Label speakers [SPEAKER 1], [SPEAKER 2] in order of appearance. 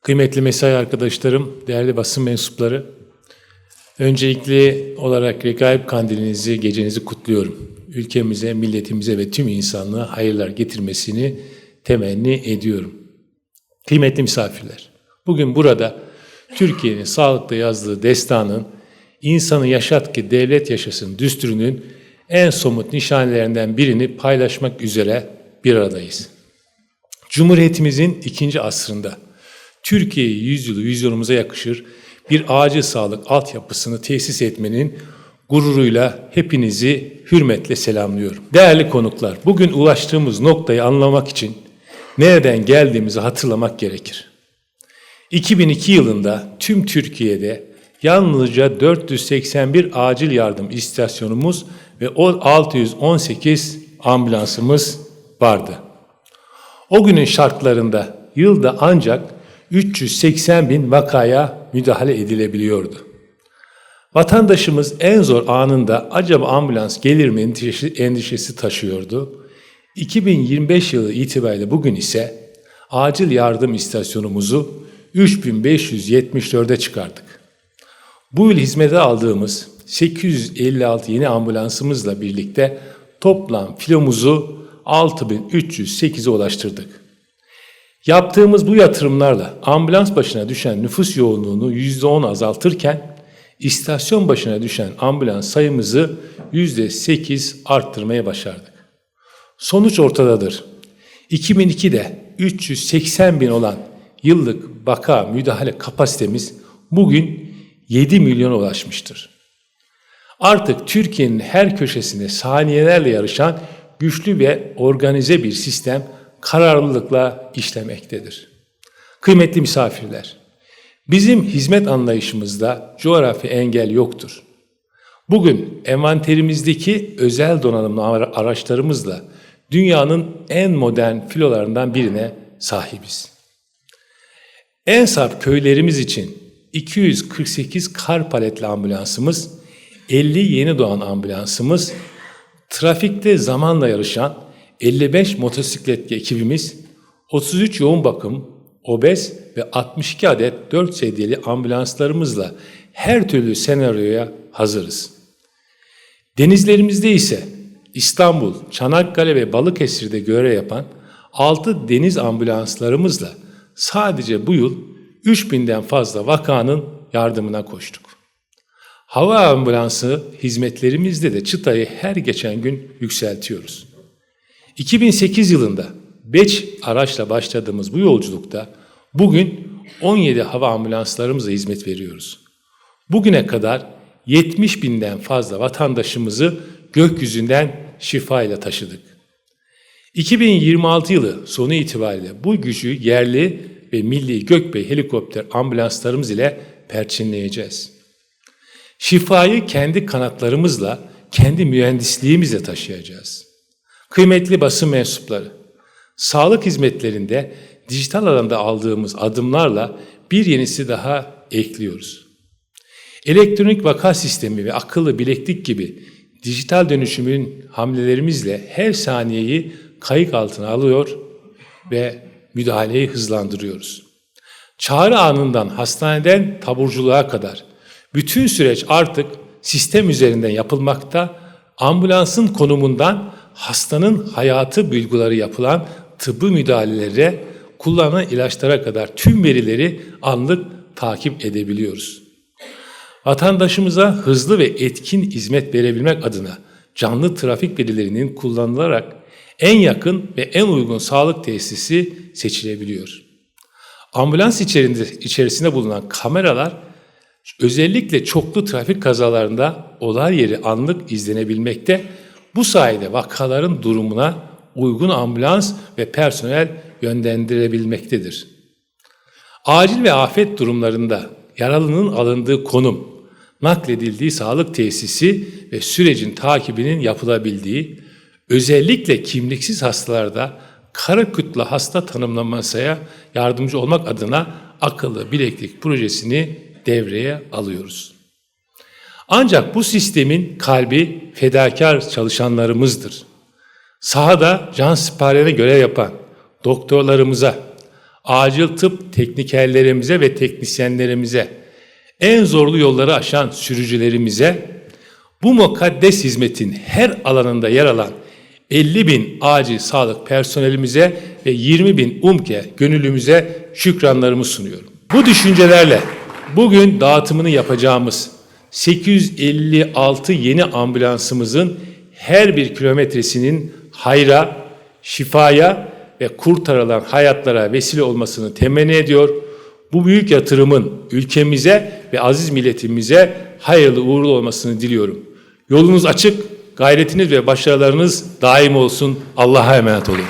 [SPEAKER 1] Kıymetli mesai arkadaşlarım, değerli basın mensupları, öncelikli olarak Regaib Kandilinizi, gecenizi kutluyorum. Ülkemize, milletimize ve tüm insanlığa hayırlar getirmesini temenni ediyorum. Kıymetli misafirler, bugün burada Türkiye'nin sağlıkta yazdığı destanın, insanı yaşat ki devlet yaşasın düsturunun en somut nişanelerinden birini paylaşmak üzere bir aradayız. Cumhuriyetimizin 2. asrında Türkiye yüzyılı vizyonumuza yakışır bir acil sağlık altyapısını tesis etmenin gururuyla hepinizi hürmetle selamlıyorum. Değerli konuklar, bugün ulaştığımız noktayı anlamak için nereden geldiğimizi hatırlamak gerekir. 2002 yılında tüm Türkiye'de yalnızca 481 acil yardım istasyonumuz ve 618 ambulansımız vardı. O günün şartlarında yılda ancak 380 bin vakaya müdahale edilebiliyordu. Vatandaşımız en zor anında acaba ambulans gelir mi endişesi taşıyordu. 2025 yılı itibariyle bugün ise acil yardım istasyonumuzu 3574'e çıkardık. Bu yıl hizmete aldığımız 856 yeni ambulansımızla birlikte toplam filomuzu 6308'e ulaştırdık. Yaptığımız bu yatırımlarla ambulans başına düşen nüfus yoğunluğunu %10 azaltırken istasyon başına düşen ambulans sayımızı %8 arttırmaya başardık. Sonuç ortadadır. 2002'de 380 bin olan yıllık vaka müdahale kapasitemiz bugün 7 milyona ulaşmıştır. Artık Türkiye'nin her köşesinde saniyelerle yarışan güçlü ve organize bir sistem kararlılıkla işlemektedir. Kıymetli misafirler, bizim hizmet anlayışımızda coğrafi engel yoktur. Bugün envanterimizdeki özel donanımlı araçlarımızla dünyanın en modern filolarından birine sahibiz. Ensar köylerimiz için 248 kar paletli ambulansımız, 50 yeni doğan ambulansımız, trafikte zamanla yarışan 55 motosikletli ekibimiz, 33 yoğun bakım, obez ve 62 adet 4 sedyeli ambulanslarımızla her türlü senaryoya hazırız. Denizlerimizde ise İstanbul, Çanakkale ve Balıkesir'de görev yapan 6 deniz ambulanslarımızla sadece bu yıl 3000'den fazla vakanın yardımına koştuk. Hava ambulansı hizmetlerimizde de çıtayı her geçen gün yükseltiyoruz. 2008 yılında 5 araçla başladığımız bu yolculukta bugün 17 hava ambulanslarımıza hizmet veriyoruz. Bugüne kadar 70 binden fazla vatandaşımızı gökyüzünden şifayla taşıdık. 2026 yılı sonu itibariyle bu gücü yerli ve milli Gökbey helikopter ambulanslarımız ile perçinleyeceğiz. Şifayı kendi kanatlarımızla, kendi mühendisliğimizle taşıyacağız. Kıymetli basın mensupları, sağlık hizmetlerinde dijital alanda aldığımız adımlarla bir yenisi daha ekliyoruz. Elektronik vaka sistemi ve akıllı bileklik gibi dijital dönüşümün hamlelerimizle her saniyeyi kayıt altına alıyor ve müdahaleyi hızlandırıyoruz. Çağrı anından hastaneden taburculuğa kadar bütün süreç artık sistem üzerinden yapılmakta, ambulansın konumundan hastanın hayatı bulguları yapılan tıbbi müdahalelere, kullanılan ilaçlara kadar tüm verileri anlık takip edebiliyoruz. Vatandaşımıza hızlı ve etkin hizmet verebilmek adına canlı trafik verilerinin kullanılarak en yakın ve en uygun sağlık tesisi seçilebiliyor. Ambulans içerisinde bulunan kameralar özellikle çoklu trafik kazalarında olay yeri anlık izlenebilmekte. Bu sayede vakaların durumuna uygun ambulans ve personel yönlendirebilmektedir. Acil ve afet durumlarında yaralının alındığı konum, nakledildiği sağlık tesisi ve sürecin takibinin yapılabildiği, özellikle kimliksiz hastalarda kara kütle hasta tanımlanmasına yardımcı olmak adına akıllı bileklik projesini devreye alıyoruz. Ancak bu sistemin kalbi fedakar çalışanlarımızdır. Sahada can siparişine görev yapan doktorlarımıza, acil tıp teknikerlerimize ve teknisyenlerimize, en zorlu yolları aşan sürücülerimize, bu mukaddes hizmetin her alanında yer alan 50.000 acil sağlık personelimize ve 20.000 UMKE gönüllümüze şükranlarımı sunuyorum. Bu düşüncelerle bugün dağıtımını yapacağımız 856 yeni ambulansımızın her bir kilometresinin hayra, şifaya ve kurtarılan hayatlara vesile olmasını temenni ediyor. Bu büyük yatırımın ülkemize ve aziz milletimize hayırlı uğurlu olmasını diliyorum. Yolunuz açık, gayretiniz ve başarılarınız daim olsun. Allah'a emanet olun.